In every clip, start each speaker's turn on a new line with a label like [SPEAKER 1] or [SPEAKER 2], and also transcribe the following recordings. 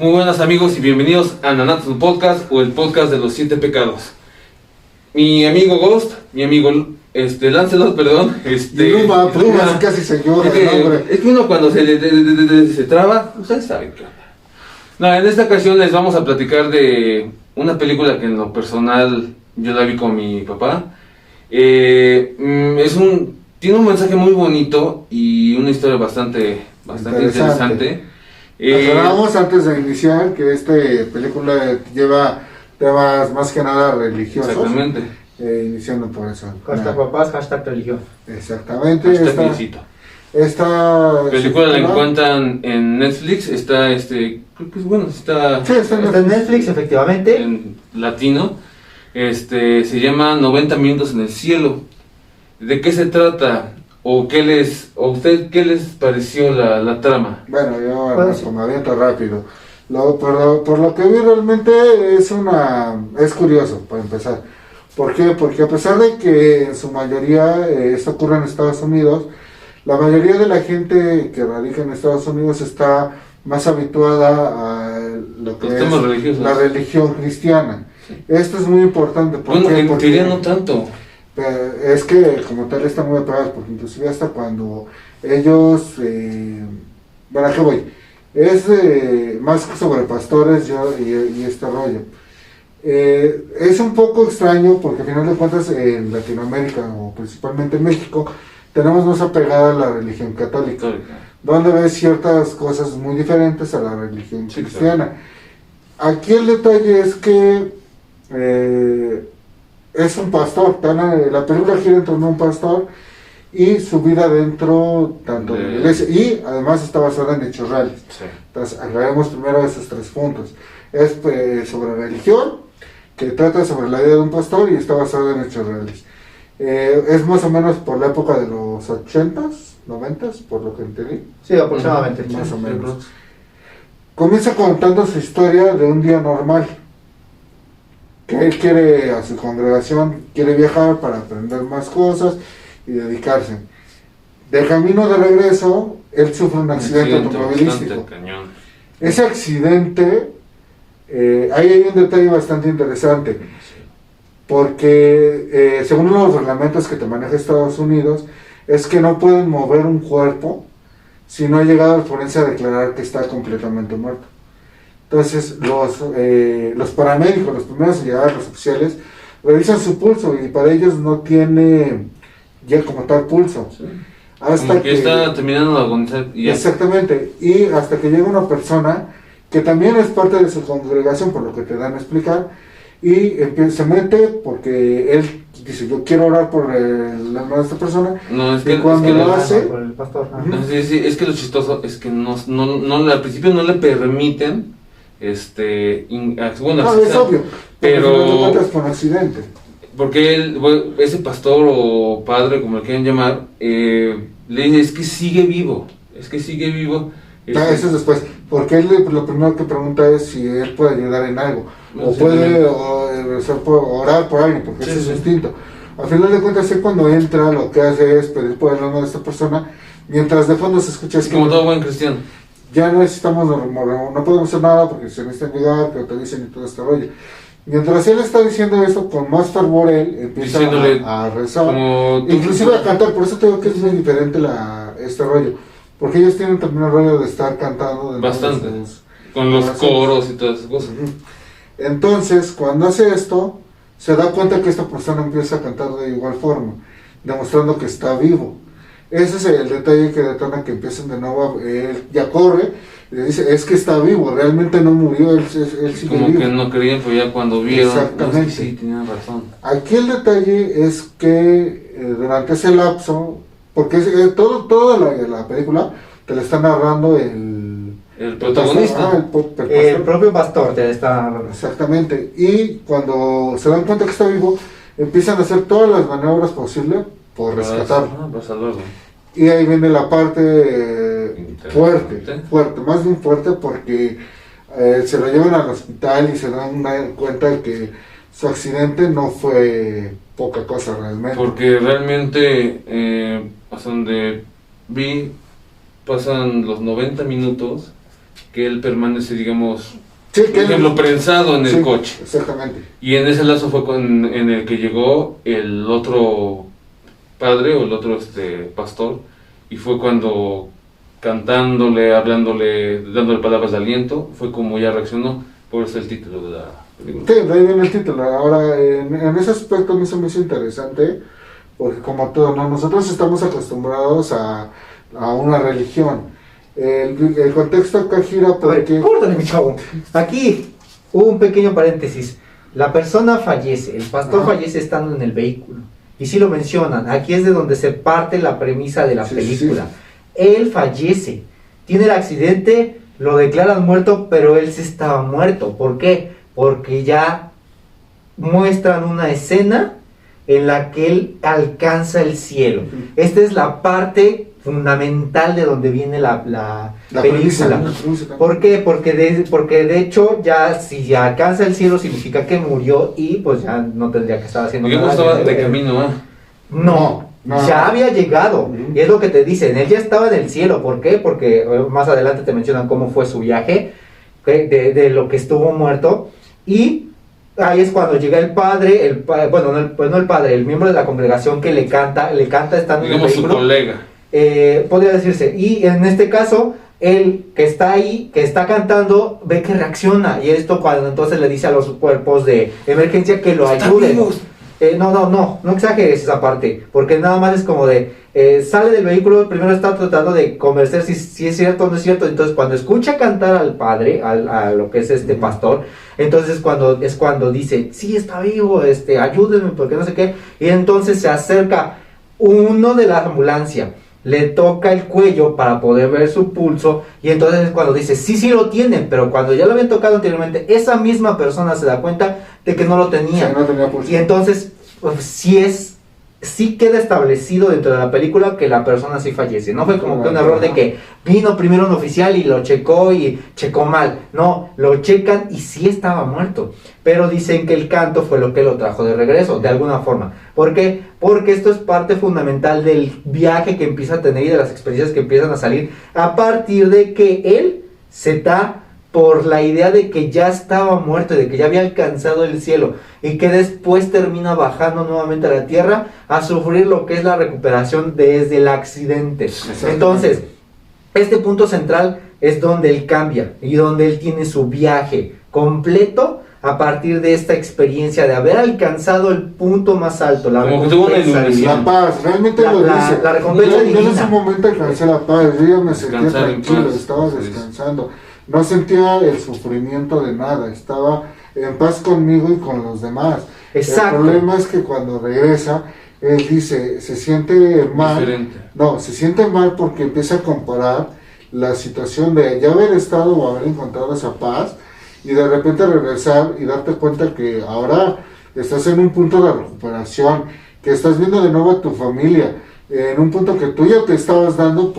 [SPEAKER 1] Muy buenas amigos y bienvenidos a Nanatos Podcast o el podcast de los 7 pecados. Mi amigo Ghost, mi amigo Lancelot, perdón.
[SPEAKER 2] Pluma, casi señora,
[SPEAKER 1] es que uno cuando se traba, ustedes saben qué onda. No, en esta ocasión les vamos a platicar de una película que en lo personal yo la vi con mi papá. Tiene un mensaje muy bonito y una historia bastante interesante.
[SPEAKER 2] Aclaramos antes de iniciar que esta película lleva temas más que nada religiosos.
[SPEAKER 1] Exactamente.
[SPEAKER 2] Iniciando por eso.
[SPEAKER 3] Hashtag papás, hashtag religión.
[SPEAKER 2] Exactamente.
[SPEAKER 1] Esta película la encuentran en Netflix. Está creo que es bueno, está
[SPEAKER 3] en Netflix, efectivamente.
[SPEAKER 1] En latino. Se llama 90 minutos en el cielo. ¿De qué se trata? ¿O usted qué les pareció la trama?
[SPEAKER 2] Bueno, yo me aviento rápido. Por lo que vi realmente es curioso, para empezar. ¿Por qué? Porque a pesar de que en su mayoría esto ocurre en Estados Unidos, la mayoría de la gente que radica en Estados Unidos está más habituada a lo que es la religión cristiana. Sí. Esto es muy importante.
[SPEAKER 1] Porque en teoría no tanto.
[SPEAKER 2] Es que como tal están muy apegados, porque inclusive hasta cuando ellos... bueno, ¿a qué voy? Es más sobre pastores y este rollo. Es un poco extraño porque al final de cuentas en Latinoamérica o principalmente en México tenemos más apegada a la religión católica, donde ves ciertas cosas muy diferentes a la religión cristiana. Claro. Aquí el detalle es que es un pastor, la película gira en torno a un pastor y su vida dentro tanto de la iglesia y además está basada en hechos reales. Sí. Entonces aclaremos primero esos 3 puntos. Es sobre religión, que trata sobre la vida de un pastor y está basada en hechos reales. Es más o menos por la época de los 80s, 90s, por lo que entendí.
[SPEAKER 3] Sí, aproximadamente.
[SPEAKER 2] Más o menos. Comienza contando su historia de un día normal. Que él quiere a su congregación, quiere viajar para aprender más cosas y dedicarse. De camino de regreso, él sufre un accidente automovilístico. Ese accidente, ahí hay un detalle bastante interesante, porque según los reglamentos que te maneja Estados Unidos, es que no pueden mover un cuerpo si no ha llegado el forense a declarar que está completamente muerto. Entonces los paramédicos, los primeros en llegar, los oficiales, revisan su pulso y para ellos no tiene ya como tal pulso. Sí.
[SPEAKER 1] Hasta que está terminando de agonizar.
[SPEAKER 2] Exactamente, y hasta que llega una persona que también es parte de su congregación, por lo que te dan a explicar, y se mete porque él dice, yo quiero orar por el alma de esta persona.
[SPEAKER 1] No, es
[SPEAKER 2] que cuando lo hace...
[SPEAKER 3] Por el pastor.
[SPEAKER 1] Sí, es que lo chistoso es que no, al principio no le permiten
[SPEAKER 2] es obvio,
[SPEAKER 1] pero
[SPEAKER 2] no por accidente.
[SPEAKER 1] Porque ese pastor o padre, como le quieran llamar, le dice, es que sigue vivo. Eso
[SPEAKER 2] es después, porque él lo primero que pregunta es si él puede ayudar en algo, o puede orar por alguien, porque eso es distinto. Al final de cuentas, él cuando entra, lo que hace es pedir por el alma de esta persona, mientras de fondo se escucha...
[SPEAKER 1] Es como todo buen cristiano.
[SPEAKER 2] Ya no necesitamos, no podemos hacer nada porque se necesitan llegar, que te dicen y todo este rollo. Mientras él está diciendo esto, con más fervor él empieza a rezar, inclusive a cantar. Por eso te digo que es muy diferente este rollo, porque ellos tienen también el rollo de estar cantando
[SPEAKER 1] bastante, con los coros y todas esas cosas.
[SPEAKER 2] Entonces, cuando hace esto, se da cuenta que esta persona empieza a cantar de igual forma, demostrando que está vivo. Ese es el detalle que detona que empiecen de nuevo, él ya corre, y le dice, es que está vivo, realmente no murió, él sigue
[SPEAKER 1] como
[SPEAKER 2] vivo.
[SPEAKER 1] Que no creían, pero ya cuando vieron,
[SPEAKER 2] exactamente.
[SPEAKER 1] Sí, tenían razón.
[SPEAKER 2] Aquí el detalle es que durante ese lapso, porque toda la película te la está narrando el
[SPEAKER 1] protagonista.
[SPEAKER 3] El propio pastor te está narrando.
[SPEAKER 2] Exactamente, y cuando se dan cuenta que está vivo, empiezan a hacer todas las maniobras posibles por rescatarlo. Y ahí viene la parte fuerte, más bien fuerte, porque se lo llevan al hospital y se dan cuenta de que su accidente no fue poca cosa realmente.
[SPEAKER 1] Porque realmente, hasta donde vi, pasan los 90 minutos que él permanece, digamos,
[SPEAKER 2] Sí,
[SPEAKER 1] por ejemplo, prensado en el
[SPEAKER 2] sí,
[SPEAKER 1] coche.
[SPEAKER 2] Exactamente.
[SPEAKER 1] Y en ese lazo fue en el que llegó el otro padre o el otro pastor, y fue cuando cantándole, hablándole, dándole palabras de aliento, fue como ya reaccionó. Por eso el título de la película.
[SPEAKER 2] Sí, de ahí viene el título. Ahora, en ese aspecto a mí se me hizo interesante, porque como todo, ¿no? Nosotros estamos acostumbrados a una religión. El contexto acá gira
[SPEAKER 3] A ver,
[SPEAKER 2] porque...
[SPEAKER 3] córtale, mi chavo. Aquí, un pequeño paréntesis. La persona fallece, el pastor
[SPEAKER 2] Ajá.
[SPEAKER 3] fallece estando en el vehículo. Y sí lo mencionan, aquí es de donde se parte la premisa de la
[SPEAKER 2] Sí,
[SPEAKER 3] película. Él fallece, tiene el accidente, lo declaran muerto, pero él sí estaba muerto. ¿Por qué? Porque ya muestran una escena en la que él alcanza el cielo. Esta es la parte fundamental de donde viene la película.
[SPEAKER 2] premisa.
[SPEAKER 3] ¿Por qué? Porque de hecho ya si ya alcanza el cielo significa que murió y pues ya no tendría que estar haciendo
[SPEAKER 1] Digamos,
[SPEAKER 3] nada.
[SPEAKER 1] estaba de camino,
[SPEAKER 3] No,
[SPEAKER 2] No.
[SPEAKER 3] ya había llegado.
[SPEAKER 2] Ujú.
[SPEAKER 3] Y es lo que te dicen, él ya estaba en el cielo. ¿Por qué? Porque más adelante te mencionan cómo fue su viaje, de lo que estuvo muerto. Y ahí es cuando llega el padre, bueno, no el padre, el miembro de la congregación que le canta estando en el
[SPEAKER 1] digamos su
[SPEAKER 3] vehículo.
[SPEAKER 1] colega.
[SPEAKER 3] Podría decirse, y en este caso, él que está ahí, que está cantando, ve que reacciona, y esto cuando entonces le dice a los cuerpos de emergencia que lo ayuden. No exageres esa parte, porque nada más es como de, sale del vehículo, primero está tratando de convencer si es cierto o no es cierto, entonces cuando escucha cantar al padre, a lo que es este pastor, entonces es cuando dice, sí, está vivo, ayúdenme, porque no sé qué, y entonces se acerca uno de la ambulancia, le toca el cuello para poder ver su pulso, y entonces es cuando dice, sí lo tienen, pero cuando ya lo habían tocado anteriormente, esa misma persona se da cuenta de que no lo tenía.
[SPEAKER 2] Sí, no tenía pulso.
[SPEAKER 3] Y entonces, pues, sí queda establecido dentro de la película que la persona sí fallece. No fue como que un error de que vino primero un oficial y lo checó y checó mal. No, lo checan y sí estaba muerto. Pero dicen que el canto fue lo que lo trajo de regreso, de alguna forma. ¿Por qué? Porque esto es parte fundamental del viaje que empieza a tener y de las experiencias que empiezan a salir a partir de que él se da por la idea de que ya estaba muerto, de que ya había alcanzado el cielo y que después termina bajando nuevamente a la tierra a sufrir lo que es la recuperación desde el accidente. Entonces, este punto central es donde él cambia y donde él tiene su viaje completo a partir de esta experiencia de haber alcanzado el punto más alto, la
[SPEAKER 1] Como que tuvo una
[SPEAKER 3] recompensa
[SPEAKER 1] iluminación.
[SPEAKER 3] divina.
[SPEAKER 2] La paz, realmente
[SPEAKER 3] La-
[SPEAKER 2] lo
[SPEAKER 3] la-
[SPEAKER 2] dice.
[SPEAKER 3] la recompensa
[SPEAKER 2] Yo en
[SPEAKER 3] divina.
[SPEAKER 2] ese momento alcancé la paz, yo ya me sentía
[SPEAKER 1] Descansar en
[SPEAKER 2] tranquilo,
[SPEAKER 1] paz,
[SPEAKER 2] estaba
[SPEAKER 1] sí.
[SPEAKER 2] descansando. No sentía el sufrimiento de nada, estaba en paz conmigo y con los demás.
[SPEAKER 3] Exacto.
[SPEAKER 2] El problema es que cuando regresa, él dice, se siente mal.
[SPEAKER 1] Diferente.
[SPEAKER 2] No, se siente mal porque empieza a comparar la situación de ya haber estado o haber encontrado esa paz y de repente regresar y darte cuenta que ahora estás en un punto de recuperación, que estás viendo de nuevo a tu familia, en un punto que tú ya te estabas dando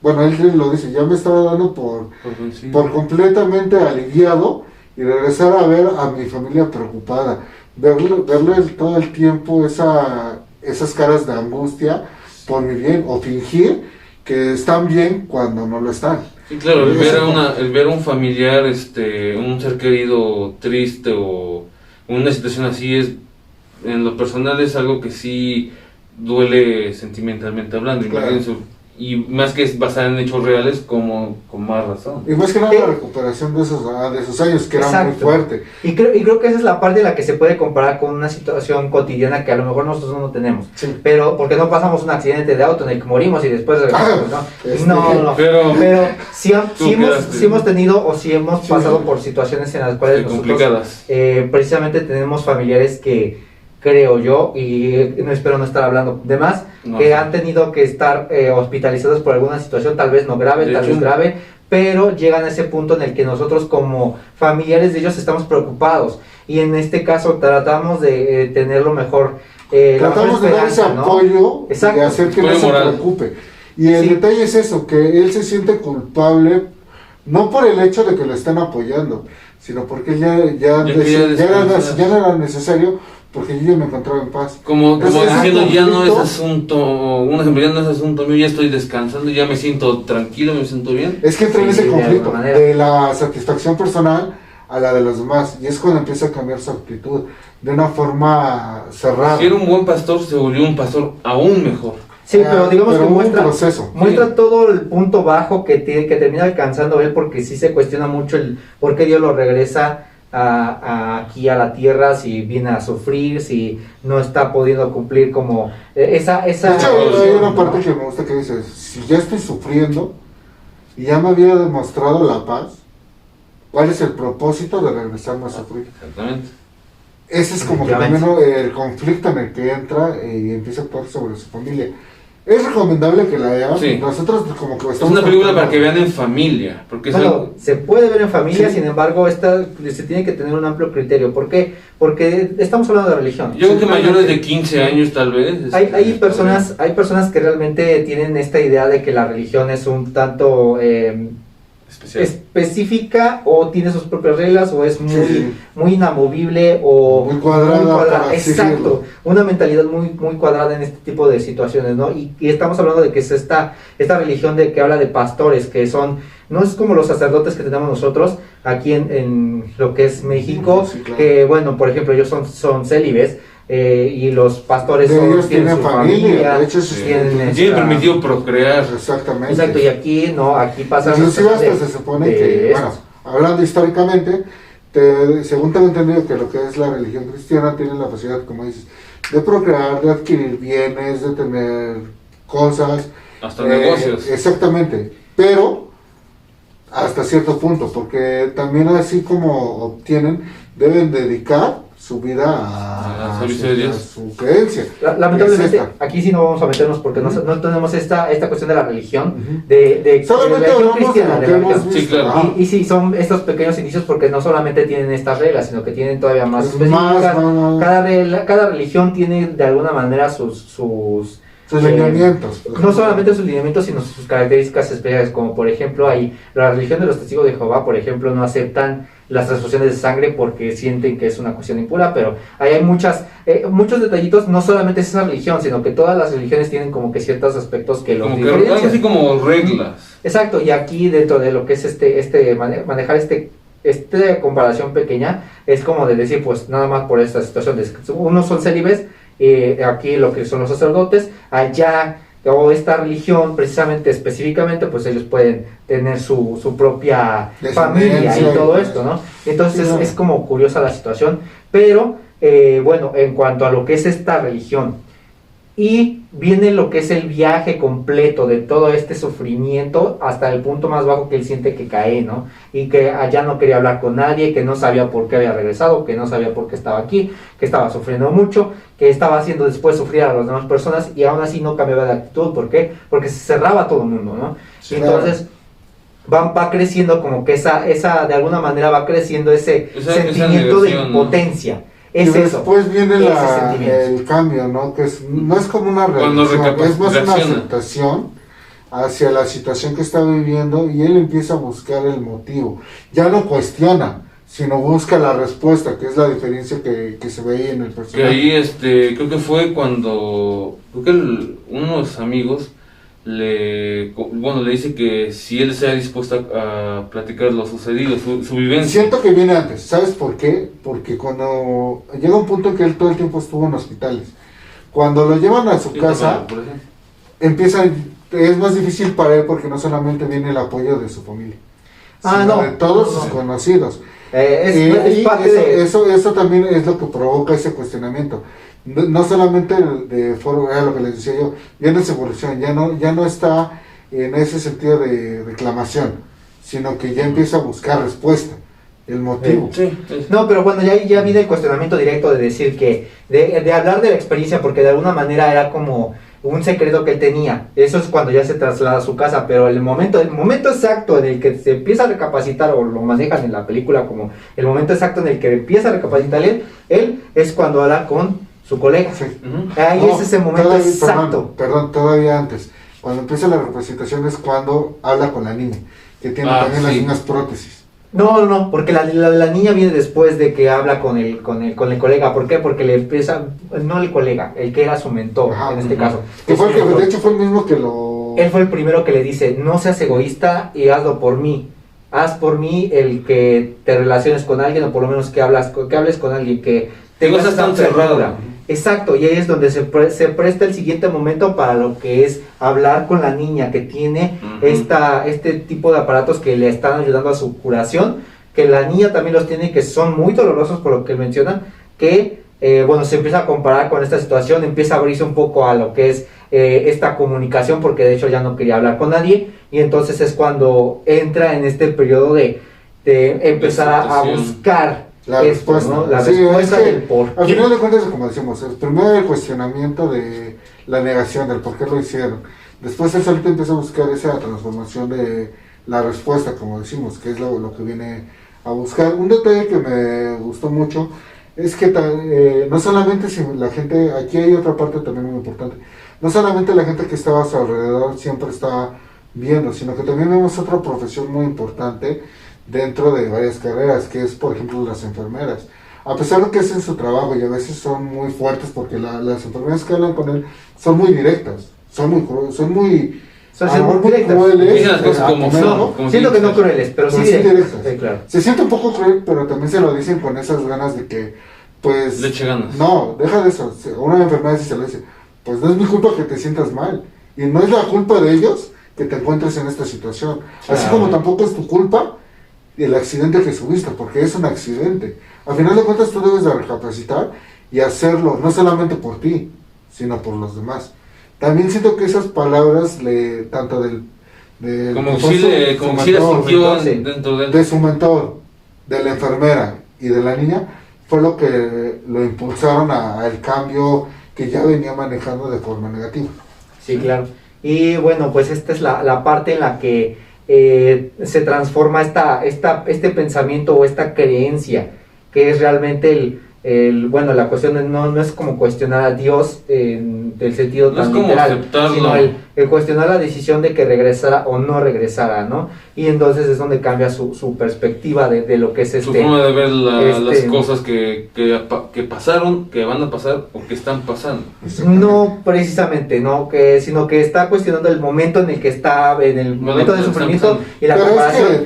[SPEAKER 2] bueno, él lo dice, ya me estaba dando por completamente aliviado y regresar a ver a mi familia preocupada, verle todo el tiempo esas caras de angustia por mi bien o fingir que están bien cuando no lo están.
[SPEAKER 1] Sí, claro, el
[SPEAKER 2] Eso-
[SPEAKER 1] ver a un familiar, un ser querido triste o una situación así en lo personal es algo que sí duele sentimentalmente hablando,
[SPEAKER 2] Claro.
[SPEAKER 1] imagínense, y más que es basada en hechos reales, como con más razón.
[SPEAKER 2] Y más que nada la recuperación de esos años, que era muy
[SPEAKER 3] Exacto.
[SPEAKER 2] fuerte.
[SPEAKER 3] Y creo que esa es la parte en la que se puede comparar con una situación cotidiana que a lo mejor nosotros no tenemos.
[SPEAKER 2] Sí.
[SPEAKER 3] Pero porque no pasamos un accidente de auto en el que morimos y después regresamos, ¿no? No.
[SPEAKER 1] Pero
[SPEAKER 3] sí,
[SPEAKER 1] tú
[SPEAKER 3] sí
[SPEAKER 1] quedaste.
[SPEAKER 3] hemos tenido o sí hemos
[SPEAKER 2] Sí.
[SPEAKER 3] pasado por situaciones en las cuales nosotros
[SPEAKER 1] complicadas.
[SPEAKER 3] precisamente tenemos familiares que creo yo, y no espero no estar hablando de más,
[SPEAKER 1] No,
[SPEAKER 3] que
[SPEAKER 1] sí.
[SPEAKER 3] han tenido que estar hospitalizados por alguna situación, tal vez no grave,
[SPEAKER 1] De
[SPEAKER 3] tal
[SPEAKER 1] hecho.
[SPEAKER 3] vez grave, pero llegan a ese punto en el que nosotros como familiares de ellos estamos preocupados, y en este caso tratamos de tener lo mejor, la mejor
[SPEAKER 2] Tratamos de dar ese
[SPEAKER 3] esperanza, ¿no?
[SPEAKER 2] apoyo
[SPEAKER 3] Exacto.
[SPEAKER 2] y hacer que
[SPEAKER 1] Apoyo
[SPEAKER 2] no se
[SPEAKER 1] moral.
[SPEAKER 2] preocupe. Y el
[SPEAKER 3] Sí.
[SPEAKER 2] detalle es eso, que él se siente culpable, no por el hecho de que lo estén apoyando, sino porque ya
[SPEAKER 1] Ya quería
[SPEAKER 2] no
[SPEAKER 1] descansar.
[SPEAKER 2] era necesario, porque yo ya me encontraba en paz.
[SPEAKER 1] Como
[SPEAKER 2] Entonces,
[SPEAKER 1] diciendo,
[SPEAKER 2] ese
[SPEAKER 1] ya no es
[SPEAKER 2] conflicto-
[SPEAKER 1] asunto, un ejemplo, ya no es asunto mío, ya estoy descansando, ya me siento tranquilo, me siento bien.
[SPEAKER 2] Es que entra en
[SPEAKER 3] Sí,
[SPEAKER 2] ese
[SPEAKER 3] de
[SPEAKER 2] conflicto,
[SPEAKER 3] alguna manera.
[SPEAKER 2] de la satisfacción personal a la de los demás, y es cuando empieza a cambiar su actitud, de una forma cerrada.
[SPEAKER 1] Si era un buen pastor, se volvió un pastor aún mejor.
[SPEAKER 3] Sí, pero digamos
[SPEAKER 2] pero
[SPEAKER 3] que
[SPEAKER 2] hubo un
[SPEAKER 3] muestra,
[SPEAKER 2] proceso.
[SPEAKER 3] muestra
[SPEAKER 1] Sí.
[SPEAKER 3] todo el punto bajo que termina alcanzando él, porque sí se cuestiona mucho el por qué Dios lo regresa aquí a la tierra, si viene a sufrir, si no está pudiendo cumplir como esa
[SPEAKER 2] De hecho, hay una parte que me gusta que dice, si ya estoy sufriendo y ya me había demostrado la paz, ¿cuál es el propósito de regresarme a sufrir?
[SPEAKER 1] Exactamente.
[SPEAKER 2] Ese es como que también el conflicto en el que entra y empieza a actuar sobre su familia. Es recomendable que la vean.
[SPEAKER 1] Sí.
[SPEAKER 2] Nosotros como que
[SPEAKER 1] Es una película para que
[SPEAKER 2] vean.
[SPEAKER 1] vean en familia, porque es
[SPEAKER 3] Bueno,
[SPEAKER 1] algo...
[SPEAKER 3] se puede ver en familia,
[SPEAKER 2] Sí.
[SPEAKER 3] sin embargo, se tiene que tener un amplio criterio. ¿Por qué? Porque estamos hablando de religión.
[SPEAKER 1] Yo creo que mayores de 15 años tal vez.
[SPEAKER 3] Hay personas que realmente tienen esta idea de que la religión es un tanto
[SPEAKER 1] Especial.
[SPEAKER 3] específica, o tiene sus propias reglas, o es
[SPEAKER 2] Sí.
[SPEAKER 3] muy inamovible, o
[SPEAKER 2] Muy cuadrada, para así
[SPEAKER 3] exacto,
[SPEAKER 2] decirlo.
[SPEAKER 3] una mentalidad muy cuadrada en este tipo de situaciones, ¿no? Y estamos hablando de que es esta religión de que habla de pastores, que son, no es como los sacerdotes que tenemos nosotros aquí en lo que es México,
[SPEAKER 2] Sí, claro.
[SPEAKER 3] que bueno, por ejemplo, ellos son célibes, y los pastores
[SPEAKER 2] Ellos
[SPEAKER 3] tienen
[SPEAKER 2] tienen
[SPEAKER 3] su
[SPEAKER 2] familia, de hecho,
[SPEAKER 1] Sí.
[SPEAKER 3] tienen
[SPEAKER 1] Tiene
[SPEAKER 3] esta-
[SPEAKER 1] permitido procrear.
[SPEAKER 2] Exactamente.
[SPEAKER 3] Exacto, y aquí no, aquí pasa
[SPEAKER 2] Inclusive hasta se supone que, bueno, hablando históricamente, según tengo entendido que lo que es la religión cristiana tiene la facilidad, como dices, de procrear, de adquirir bienes, de tener cosas.
[SPEAKER 1] Hasta negocios.
[SPEAKER 2] Exactamente, pero hasta cierto punto, porque también así como obtienen, deben dedicar su vida
[SPEAKER 1] Al servicio de Dios.
[SPEAKER 2] a su creencia.
[SPEAKER 3] Lamentablemente,
[SPEAKER 2] Es esta.
[SPEAKER 3] aquí sí no vamos a meternos porque no tenemos esta cuestión de la religión,
[SPEAKER 2] Ujú.
[SPEAKER 3] de
[SPEAKER 2] Solamente
[SPEAKER 3] religión
[SPEAKER 2] hablamos de
[SPEAKER 3] cristiana,
[SPEAKER 2] lo
[SPEAKER 3] de
[SPEAKER 2] que
[SPEAKER 3] la
[SPEAKER 2] hemos
[SPEAKER 3] religión.
[SPEAKER 1] Sí,
[SPEAKER 2] visto.
[SPEAKER 1] claro.
[SPEAKER 2] Ajá.
[SPEAKER 3] Y sí, son estos pequeños indicios porque no solamente tienen estas reglas, sino que tienen todavía más
[SPEAKER 2] Más,
[SPEAKER 3] específicas.
[SPEAKER 2] más.
[SPEAKER 3] Cada religión tiene de alguna manera sus
[SPEAKER 2] Sus lineamientos. pues.
[SPEAKER 3] no solamente sus lineamientos, sino sus características especiales, como por ejemplo hay la religión de los testigos de Jehová, por ejemplo, no aceptan las transfusiones de sangre porque sienten que es una cuestión impura, pero ahí hay muchos detallitos. No solamente es esa religión, sino que todas las religiones tienen como que ciertos aspectos que los
[SPEAKER 1] Como que algo
[SPEAKER 3] diferencian.
[SPEAKER 1] así como reglas.
[SPEAKER 3] Exacto, y aquí dentro de lo que es manejar esta comparación pequeña, es como de decir, pues nada más por esta situación, unos son célibes, aquí lo que son los sacerdotes, allá, o esta religión precisamente, específicamente, pues ellos pueden tener su propia familia y todo esto, ¿no? Entonces
[SPEAKER 2] Sí, no.
[SPEAKER 3] es como curiosa la situación, pero bueno, en cuanto a lo que es esta religión, y viene lo que es el viaje completo de todo este sufrimiento hasta el punto más bajo que él siente que cae, ¿no? Y que allá no quería hablar con nadie, que no sabía por qué había regresado, que no sabía por qué estaba aquí, que estaba sufriendo mucho, que estaba haciendo después sufrir a las demás personas, y aún así no cambiaba de actitud. ¿Por qué? Porque se cerraba a todo el mundo, ¿no?
[SPEAKER 2] Sí,
[SPEAKER 3] entonces va creciendo como que esa de alguna manera va creciendo ese
[SPEAKER 1] Esa
[SPEAKER 3] sentimiento de
[SPEAKER 1] negación, ¿no?
[SPEAKER 3] impotencia.
[SPEAKER 2] Y
[SPEAKER 3] Es eso.
[SPEAKER 2] después viene
[SPEAKER 3] ese sentimiento.
[SPEAKER 2] el cambio, ¿no? Que no es como una
[SPEAKER 1] Cuando
[SPEAKER 2] reacción, es más una
[SPEAKER 1] reacciona.
[SPEAKER 2] aceptación hacia la situación que está viviendo, y él empieza a buscar el motivo. Ya no cuestiona, sino busca la respuesta, que es la diferencia que se veía en el
[SPEAKER 1] Que
[SPEAKER 2] personaje.
[SPEAKER 1] ahí, creo que fue cuando, creo que unos amigos le dice que si él sea dispuesto a platicar lo sucedido, su vivencia.
[SPEAKER 2] Siento que viene antes, ¿sabes por qué? Porque cuando llega un punto en que él todo el tiempo estuvo en hospitales, cuando lo llevan a su
[SPEAKER 1] Sí,
[SPEAKER 2] casa,
[SPEAKER 1] por ejemplo.
[SPEAKER 2] es más difícil para él, porque no solamente viene el apoyo de su familia, sino
[SPEAKER 3] No,
[SPEAKER 2] de todos
[SPEAKER 3] no,
[SPEAKER 2] sus
[SPEAKER 3] no.
[SPEAKER 2] conocidos.
[SPEAKER 3] Es
[SPEAKER 2] Y
[SPEAKER 3] parte de...
[SPEAKER 2] eso también es lo que provoca ese cuestionamiento. No solamente de foro, era lo que les decía yo, ya no es evolución, ya no está en ese sentido de reclamación, sino que ya empieza a buscar respuesta, el motivo.
[SPEAKER 1] Sí.
[SPEAKER 3] No, pero bueno, ya viene el cuestionamiento directo de decir que, de hablar de la experiencia, porque de alguna manera era como un secreto que él tenía. Eso es cuando ya se traslada a su casa, pero el momento exacto en el que se empieza a recapacitar, o lo manejan en la película como el momento exacto en el que empieza a recapacitar él es cuando habla con su colega.
[SPEAKER 2] Sí.
[SPEAKER 1] Ujú.
[SPEAKER 3] Ahí
[SPEAKER 2] No,
[SPEAKER 3] es ese momento
[SPEAKER 2] todavía-
[SPEAKER 3] exacto.
[SPEAKER 2] Perdón, todavía antes. Cuando empieza la representación es cuando habla con la niña, que tiene también las
[SPEAKER 1] sí.
[SPEAKER 2] mismas prótesis.
[SPEAKER 3] No, porque la niña viene después de que habla con el colega. ¿Por qué? Porque le empieza, no el colega, el que era su mentor,
[SPEAKER 2] Ajá,
[SPEAKER 3] en este caso.
[SPEAKER 2] Que fue el que, de hecho, fue el mismo que lo...
[SPEAKER 3] Él fue el primero que le dice, no seas egoísta y hazlo por mí. Haz por mí el que te relaciones con alguien, o por lo menos que hables con alguien, que
[SPEAKER 1] no seas tan cerrado.
[SPEAKER 3] Exacto, y ahí es donde se presta el siguiente momento para lo que es hablar con la niña que tiene este tipo de aparatos que le están ayudando a su curación, que la niña también los tiene, que son muy dolorosos por lo que mencionan, que se empieza a comparar con esta situación, empieza a abrirse un poco a lo que es esta comunicación, porque de hecho ya no quería hablar con nadie, y entonces es cuando entra en este periodo de empezar a buscar
[SPEAKER 2] la respuesta,
[SPEAKER 3] ¿no? La
[SPEAKER 2] sí,
[SPEAKER 3] respuesta
[SPEAKER 2] es que,
[SPEAKER 3] del por qué.
[SPEAKER 2] al final de cuentas, como decimos, primero el cuestionamiento de la negación del por qué lo hicieron. Después él solito empieza a buscar esa transformación de la respuesta, como decimos, que es lo que viene a buscar. Un detalle que me gustó mucho es que no solamente si la gente, aquí hay otra parte también muy importante, no solamente la gente que estaba a su alrededor siempre está viendo, sino que también vemos otra profesión muy importante dentro de varias carreras, que es por ejemplo las enfermeras. A pesar de que hacen su trabajo y a veces son muy fuertes, porque las enfermeras que hablan con él son muy directas, son muy crueles, son muy crueles,
[SPEAKER 1] dicen las cosas como son,
[SPEAKER 3] siento que no crueles, pero sí directas. Sí, claro.
[SPEAKER 2] Se siente un poco cruel, pero también se lo dicen con esas ganas de que, pues...
[SPEAKER 1] Le eche ganas.
[SPEAKER 2] No, deja de eso. Una enfermera sí se lo dice, pues no es mi culpa que te sientas mal, y no es la culpa de ellos que te encuentres en esta situación. Claro. Así como tampoco es tu culpa el accidente que subiste, porque es un accidente. Al final de cuentas tú debes de recapacitar y hacerlo, no solamente por ti, sino por los demás. También siento que esas palabras, tanto
[SPEAKER 1] como si la sintió dentro
[SPEAKER 2] de su mentor, de la enfermera y de la niña, fue lo que lo impulsaron al cambio que ya venía manejando de forma negativa.
[SPEAKER 3] Sí, claro. Y bueno, pues esta es la parte en la que se transforma este pensamiento o esta creencia, que es realmente la cuestión no es como cuestionar a Dios en el sentido
[SPEAKER 1] no
[SPEAKER 3] tan
[SPEAKER 1] es como
[SPEAKER 3] literal,
[SPEAKER 1] aceptarlo,
[SPEAKER 3] sino el cuestionar la decisión de que regresara o no regresara, ¿no? Y entonces es donde cambia su perspectiva de lo que es
[SPEAKER 1] su forma de ver las cosas que pasaron, que van a pasar o que están pasando.
[SPEAKER 3] No precisamente, no, sino que está cuestionando el momento en el que está, en el momento de sufrimiento y la comparación.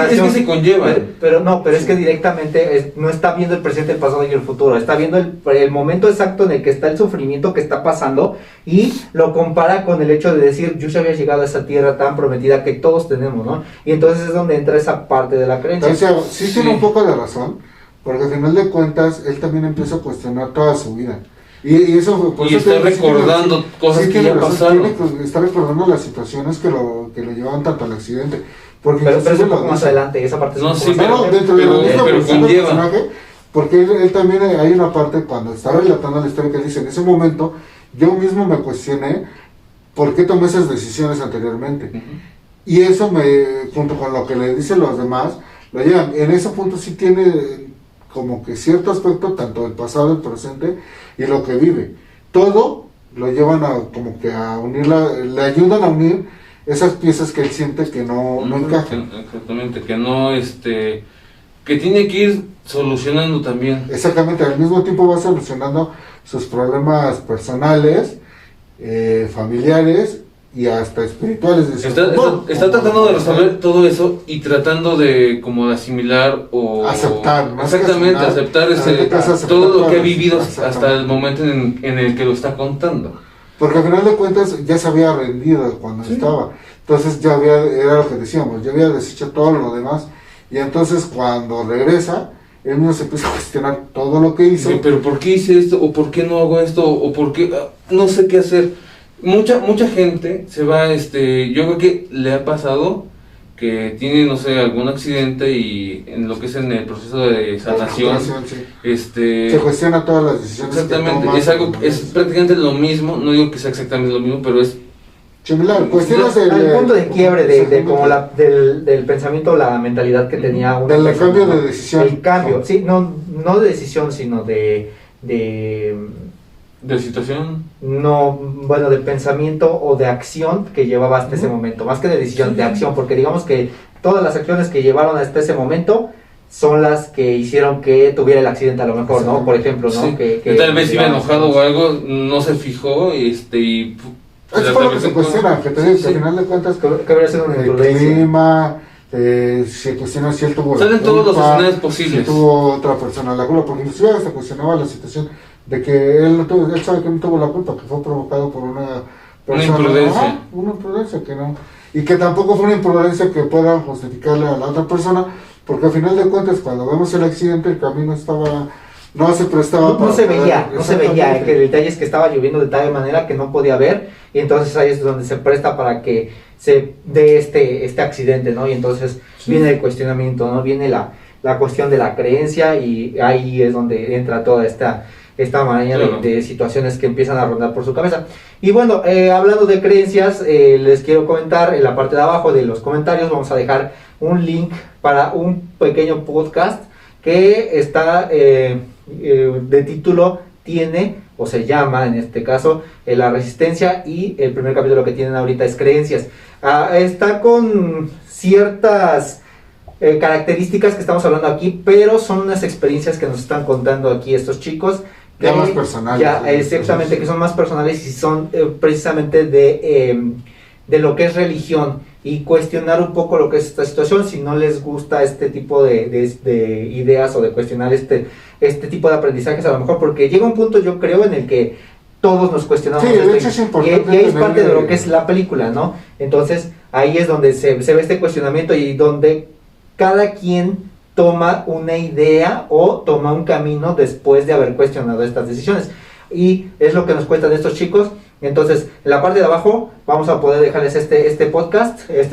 [SPEAKER 1] Es que se conlleva.
[SPEAKER 3] Pero es que directamente no está viendo el presente, el pasado y el futuro, está viendo el momento exacto en el que está el sufrimiento que está pasando y lo compara con el hecho de decir, yo ya había llegado a esa tierra tan prometida que todos tenemos, ¿no? Y entonces es donde entra esa parte de la creencia.
[SPEAKER 2] Entonces, sí tiene un poco de razón, porque al final de cuentas él también empieza a cuestionar toda su vida. Y eso,
[SPEAKER 1] y está recordando cosas que ya pasaron.
[SPEAKER 2] Está recordando las situaciones que lo llevaban tanto al accidente. Porque
[SPEAKER 3] pero es un poco más adelante, esa parte es un poco
[SPEAKER 2] más adelante. Dentro de la misma persona del personaje, porque él también hay una parte cuando está relatando la historia que él dice, en ese momento yo mismo me cuestioné por qué tomé esas decisiones anteriormente. Y eso junto con lo que le dicen los demás, lo llevan. En ese punto sí tiene como que cierto aspecto, tanto del pasado, el presente y lo que vive. Todo lo llevan como que a unir, le ayudan a unir esas piezas que él siente que no encajan.
[SPEAKER 1] Exactamente, que no, que tiene que ir solucionando también.
[SPEAKER 2] Exactamente, al mismo tiempo va solucionando sus problemas personales, familiares y hasta espirituales.
[SPEAKER 1] Está tratando de resolver todo eso y tratando de como de asimilar o
[SPEAKER 2] aceptar, ¿no?
[SPEAKER 1] Exactamente, aceptar todo lo que ha vivido hasta el momento en el que lo está contando.
[SPEAKER 2] Porque al final de cuentas ya se había rendido cuando estaba. Entonces era lo que decíamos, ya había deshecho todo lo demás. Y entonces cuando regresa, él mismo se empieza a cuestionar todo lo que hizo.
[SPEAKER 1] Sí, pero ¿por qué hice esto? ¿O por qué no hago esto? ¿O por qué? No sé qué hacer. Mucha gente se va, yo creo que le ha pasado que tiene, no sé, algún accidente y en lo que es en el proceso de sanación,
[SPEAKER 2] se cuestiona todas las decisiones.
[SPEAKER 1] Exactamente, es prácticamente lo mismo, no digo que sea exactamente lo mismo, pero es
[SPEAKER 2] similar, cuestiones
[SPEAKER 3] al punto de quiebre del pensamiento, la mentalidad que tenía una
[SPEAKER 2] del cambio de decisión.
[SPEAKER 3] El cambio, sí, no de decisión, sino de
[SPEAKER 1] situación.
[SPEAKER 3] no, bueno, de pensamiento o de acción que llevaba hasta ese momento, más que de decisión, de acción, porque digamos que todas las acciones que llevaron hasta ese momento son las que hicieron que tuviera el accidente a lo mejor, ¿no? Por ejemplo, ¿no?
[SPEAKER 1] Sí.
[SPEAKER 3] Que
[SPEAKER 1] Tal vez iba enojado o algo, no se fijó y
[SPEAKER 2] Eso fue lo que se cuestiona, que te digo, que al final de cuentas
[SPEAKER 3] que habría sido una
[SPEAKER 2] el
[SPEAKER 3] imprudencia.
[SPEAKER 2] clima, se cuestiona si él tuvo la
[SPEAKER 1] Salen todos los
[SPEAKER 2] culpa,
[SPEAKER 1] escenarios posibles.
[SPEAKER 2] si tuvo otra persona la culpa, porque inclusive se cuestionaba la situación de que él sabe que no tuvo la culpa, que fue provocado por una persona,
[SPEAKER 1] imprudencia.
[SPEAKER 2] una imprudencia que no, y que tampoco fue una imprudencia que pueda justificarle a la otra persona, porque al final de cuentas cuando vemos el accidente el camino no se prestaba
[SPEAKER 3] No se veía, que el detalle es que estaba lloviendo de tal manera que no podía ver, y entonces ahí es donde se presta para que se dé este accidente, ¿no? Y entonces viene el cuestionamiento, ¿no? Viene la cuestión de la creencia, y ahí es donde entra toda esta maraña de situaciones que empiezan a rondar por su cabeza. Y bueno, hablando de creencias, les quiero comentar en la parte de abajo de los comentarios, vamos a dejar un link para un pequeño podcast que está de título o se llama en este caso La Resistencia, y el primer capítulo que tienen ahorita es Creencias. Está con ciertas características que estamos hablando aquí, pero son unas experiencias que nos están contando aquí estos chicos.
[SPEAKER 2] Ya más personales.
[SPEAKER 3] Ya, exactamente, que son más personales y son precisamente de lo que es religión, y cuestionar un poco lo que es esta situación, si no les gusta este tipo de ideas o de cuestionar este tipo de aprendizajes a lo mejor, porque llega un punto yo creo en el que todos nos cuestionamos
[SPEAKER 2] sí, de hecho es importante
[SPEAKER 3] y es parte de lo que es la película, ¿no? Entonces ahí es donde se ve este cuestionamiento y donde cada quien toma una idea o toma un camino después de haber cuestionado estas decisiones, y es lo que nos cuentan estos chicos. Entonces, en la parte de abajo vamos a poder dejarles este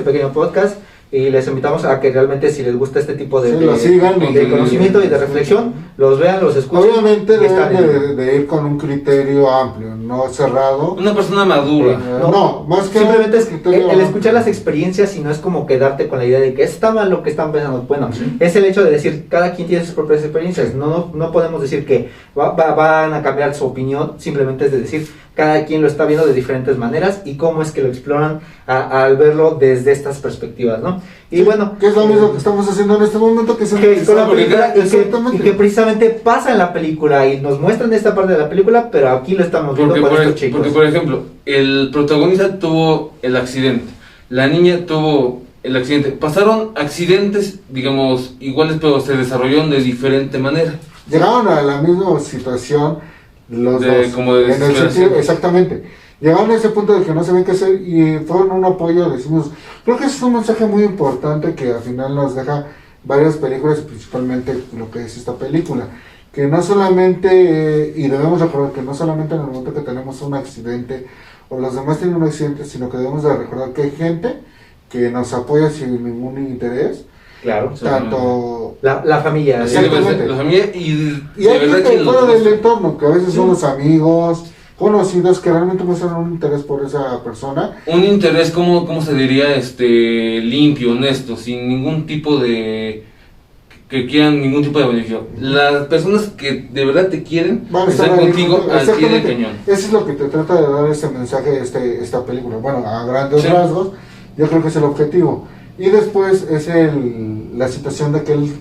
[SPEAKER 3] pequeño podcast, y les invitamos a que realmente, si les gusta este tipo
[SPEAKER 2] lo sigan,
[SPEAKER 3] de conocimiento y de reflexión, los vean, los escuchen.
[SPEAKER 2] Obviamente deben de ir con un criterio amplio, no cerrado.
[SPEAKER 1] Una persona madura.
[SPEAKER 2] No, más que
[SPEAKER 3] simplemente es
[SPEAKER 2] criterio
[SPEAKER 3] el escuchar las experiencias, y no es como quedarte con la idea de que está mal lo que están pensando. Bueno, es el hecho de decir, cada quien tiene sus propias experiencias. No podemos decir que van a cambiar su opinión, simplemente es de decir, cada quien lo está viendo de diferentes maneras y cómo es que lo exploran al verlo desde estas perspectivas, ¿no? Y bueno,
[SPEAKER 2] que es lo mismo que estamos haciendo en este momento, que es
[SPEAKER 3] con la película,
[SPEAKER 2] exactamente.
[SPEAKER 3] y que precisamente pasa en la película, y nos muestran esta parte de la película, pero aquí lo estamos viendo con estos chicos.
[SPEAKER 1] Porque, por ejemplo, el protagonista tuvo el accidente, la niña tuvo el accidente, pasaron accidentes, digamos, iguales, pero se desarrollaron de diferente manera.
[SPEAKER 2] Llegaron a la misma situación los dos,
[SPEAKER 1] como de
[SPEAKER 2] en el sentido, exactamente. Llegaron a ese punto de que no sabían qué hacer y fueron un apoyo, decimos. Creo que es un mensaje muy importante que al final nos deja varias películas, principalmente lo que es esta película. Que no solamente, y debemos recordar que no solamente en el momento que tenemos un accidente o los demás tienen un accidente, sino que debemos de recordar que hay gente que nos apoya sin ningún interés.
[SPEAKER 3] Claro,
[SPEAKER 2] tanto
[SPEAKER 3] la familia,
[SPEAKER 2] exactamente.
[SPEAKER 1] La familia y
[SPEAKER 2] hay gente fuera del entorno, que a veces son los amigos, conocidos, que realmente muestran un interés por esa persona.
[SPEAKER 1] Un interés, ¿cómo se diría? Limpio, honesto, sin ningún tipo de... que quieran ningún tipo de beneficio. Las personas que de verdad te quieren están contigo al pie del cañón.
[SPEAKER 2] Eso es lo que te trata de dar este mensaje, esta película. Bueno, a grandes rasgos, yo creo que es el objetivo. Y después es la situación de que él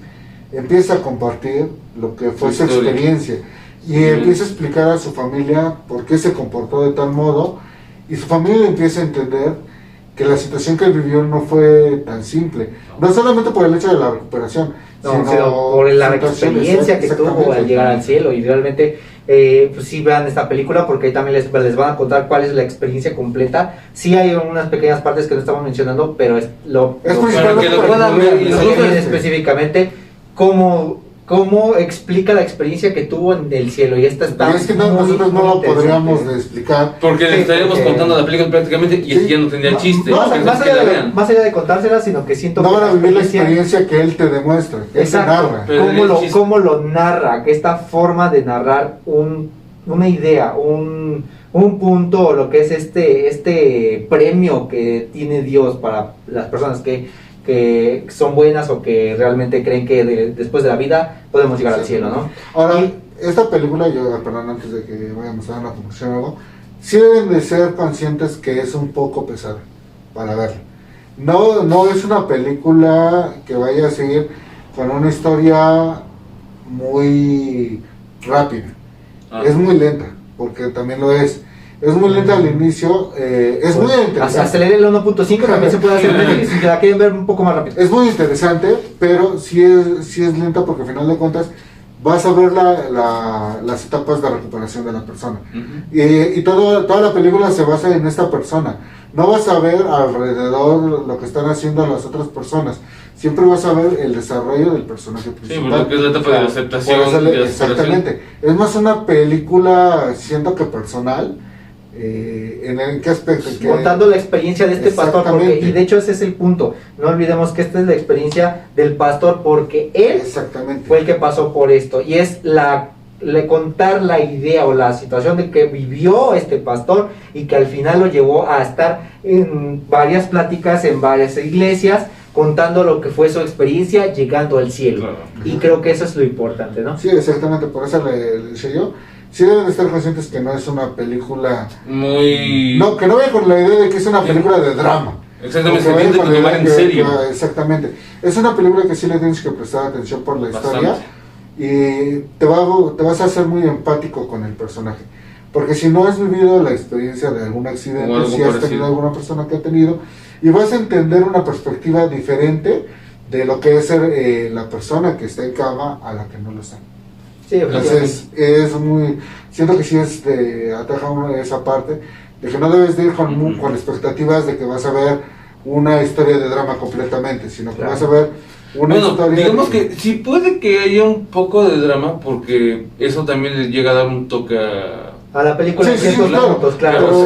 [SPEAKER 2] empieza a compartir lo que fue su experiencia. Y empieza a explicar a su familia por qué se comportó de tal modo. Y su familia empieza a entender que la situación que él vivió no fue tan simple. No solamente por el hecho de la recuperación,
[SPEAKER 3] sino por la experiencia que tuvo al llegar al cielo. Y realmente, pues sí, vean esta película, porque ahí también les van a contar cuál es la experiencia completa. Sí hay unas pequeñas partes que no estamos mencionando, pero es
[SPEAKER 1] para que lo puedan ver
[SPEAKER 3] específicamente cómo explica la experiencia que tuvo en el cielo. Y esta está
[SPEAKER 2] es que nosotros no lo podríamos de explicar,
[SPEAKER 1] porque le estaríamos contando la película prácticamente y ya no tendría chiste.
[SPEAKER 3] Más allá de contársela, sino que siento
[SPEAKER 2] no van a vivir la experiencia que él te demuestra, que él te narra.
[SPEAKER 3] Cómo lo narra, que esta forma de narrar una idea, un punto, o lo que es este premio que tiene Dios para las personas que son buenas, o que realmente creen que después de la vida podemos llegar al cielo, ¿no?
[SPEAKER 2] Ahora, esta película, perdón, antes de que vayamos a dar una conclusión o algo, sí deben de ser conscientes que es un poco pesada para verla. No es una película que vaya a seguir con una historia muy rápida. Es muy lenta, porque también lo es. Es muy lenta al inicio, es muy interesante.
[SPEAKER 3] Acelere el 1.5 también se puede hacer en Netflix si la quieren ver un poco más rápido.
[SPEAKER 2] Es muy interesante, pero sí es lenta porque al final de cuentas vas a ver las etapas de recuperación de la persona. Y toda la película se basa en esta persona. No vas a ver alrededor lo que están haciendo las otras personas. Siempre vas a ver el desarrollo del personaje principal.
[SPEAKER 1] Sí, porque es la etapa de la aceptación.
[SPEAKER 2] Exactamente. Es más una película, siento que personal. ¿En qué aspecto?
[SPEAKER 3] Contando la experiencia de este pastor, y de hecho ese es el punto. No olvidemos que esta es la experiencia del pastor, porque él fue el que pasó por esto, y es contar la idea o la situación de que vivió este pastor y que al final lo llevó a estar en varias pláticas en varias iglesias, contando lo que fue su experiencia llegando al cielo. Claro. Y creo que eso es lo importante, ¿no?
[SPEAKER 2] Sí, exactamente, por eso le decía yo. Sí deben estar conscientes que no es una película
[SPEAKER 1] muy...
[SPEAKER 2] No, que no vayan con la idea de que es una película de drama.
[SPEAKER 1] Exactamente, se tiene que tomar en serio.
[SPEAKER 2] Exactamente. Es una película que sí le tienes que prestar atención por la historia y te vas a hacer muy empático con el personaje. Porque si no has vivido la experiencia de algún accidente, si has tenido alguna persona que ha tenido, y vas a entender una perspectiva diferente de lo que es ser la persona que está en cama a la que no lo está.
[SPEAKER 3] Sí,
[SPEAKER 2] entonces siento que sí ataja esa parte de que no debes de ir con expectativas de que vas a ver una historia de drama completamente, sino que vas a ver una historia.
[SPEAKER 1] Digamos que sí puede que haya un poco de drama, porque eso también le llega a dar un toque
[SPEAKER 3] a la película.
[SPEAKER 2] Claro,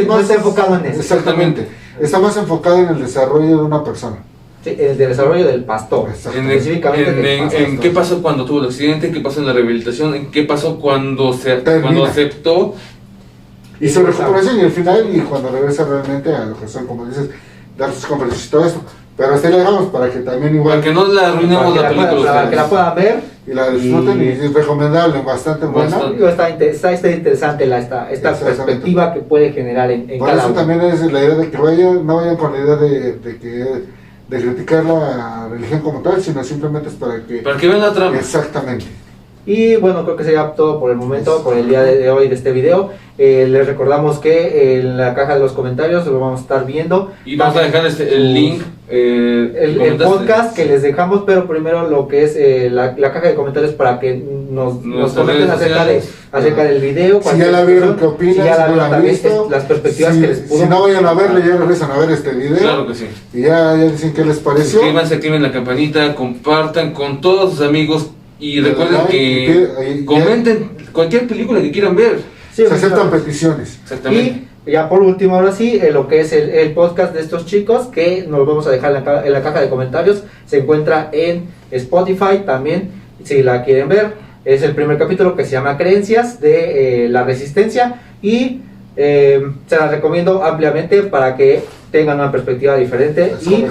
[SPEAKER 3] no está enfocado en eso.
[SPEAKER 2] Exactamente, está más enfocado en el desarrollo de una persona.
[SPEAKER 3] Sí, el desarrollo del pastor.
[SPEAKER 1] Específicamente en qué pasó cuando tuvo el accidente, qué pasó en la rehabilitación, en qué pasó cuando aceptó.
[SPEAKER 2] Y su recuperación y el final, y cuando regresa realmente a lo que son, como dices, dar sus conferencias y todo esto. Pero hasta ahí la dejamos para que también igual...
[SPEAKER 1] Para que no la arruinemos la película.
[SPEAKER 3] Para que la puedan ver.
[SPEAKER 2] Y la disfruten, y es recomendable, bastante buena.
[SPEAKER 3] Está interesante esta perspectiva que puede generar en
[SPEAKER 2] por
[SPEAKER 3] cada
[SPEAKER 2] eso
[SPEAKER 3] uno.
[SPEAKER 2] También es la idea de que no vayan con la idea de criticar la religión como tal, sino simplemente es para que
[SPEAKER 1] vean la trama.
[SPEAKER 2] Exactamente.
[SPEAKER 3] Y bueno, creo que sería todo por el momento, por el día de hoy de este video. Les recordamos que en la caja de los comentarios lo vamos a estar viendo.
[SPEAKER 1] Y vamos a dejar el link,
[SPEAKER 3] el podcast que les dejamos, pero primero lo que es la caja de comentarios para que nos comenten acerca del video.
[SPEAKER 2] Si ya la vieron, ¿qué opinan?
[SPEAKER 3] Si ya la vieron, también las perspectivas que les pudo.
[SPEAKER 2] Si no vayan a verle, ya regresan a ver este video.
[SPEAKER 1] Claro que sí.
[SPEAKER 2] Y ya dicen qué les pareció.
[SPEAKER 1] Suscríbanse, activen la campanita, compartan con todos sus amigos. Y recuerden que comenten cualquier película que quieran ver.
[SPEAKER 2] Sí, se aceptan peticiones.
[SPEAKER 1] Exactamente.
[SPEAKER 3] Y ya por último, ahora sí, lo que es el podcast de estos chicos, que nos vamos a dejar en la caja de comentarios. Se encuentra en Spotify también, si la quieren ver. Es el primer capítulo que se llama Creencias de la Resistencia. Y se las recomiendo ampliamente para que tengan una perspectiva diferente y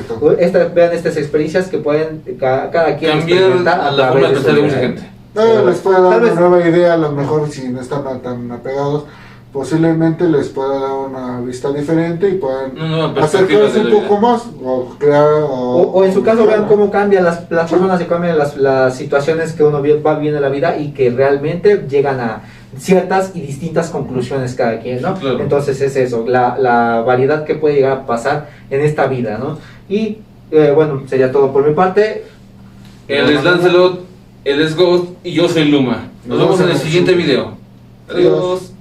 [SPEAKER 3] vean estas experiencias que pueden cada quien
[SPEAKER 1] cambiar la forma de pensar de mucha gente.
[SPEAKER 2] Les puede dar una nueva idea, a lo mejor si no están tan apegados, posiblemente les pueda dar una vista diferente y puedan acercarse un poco más o crear
[SPEAKER 3] o en su caso vean cómo cambian las personas y cambian las situaciones que uno va viendo en la vida y que realmente llegan a ciertas y distintas conclusiones cada quien, ¿no? Claro. Entonces es eso, la variedad que puede llegar a pasar en esta vida, ¿no? Y bueno, sería todo por mi parte.
[SPEAKER 1] Él es Lancelot, él es Ghost y yo soy Luma. Nos vemos en el siguiente video. Adiós.